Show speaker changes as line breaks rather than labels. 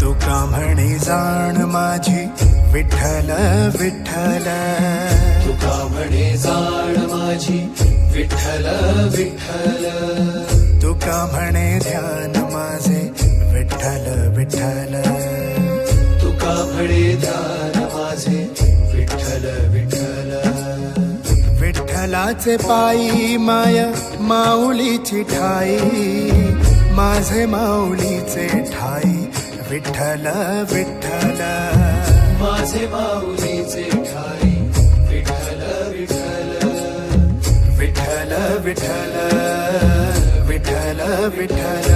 तुका म्हणे जाण माझी विठ्ठल विठ्ठल,
तुका म्हणे जाण माझी विठ्ठल विठ्ठल,
तुका म्हणे ध्यान माझे विठ्ठल विठ्ठल,
तुका म्हणे ध्यान माझे विठ्ठल विठ्ठल.
विठ्ठलाचे पायी माय माऊलीची ठाई, माझे माऊलीचे ठाई विठ्ठल विठ्ठल,
माझे माऊलीचे ठाई विठ्ठल विठ्ठल,
विठ्ठल विठ्ठल विठ्ठल विठ्ठल.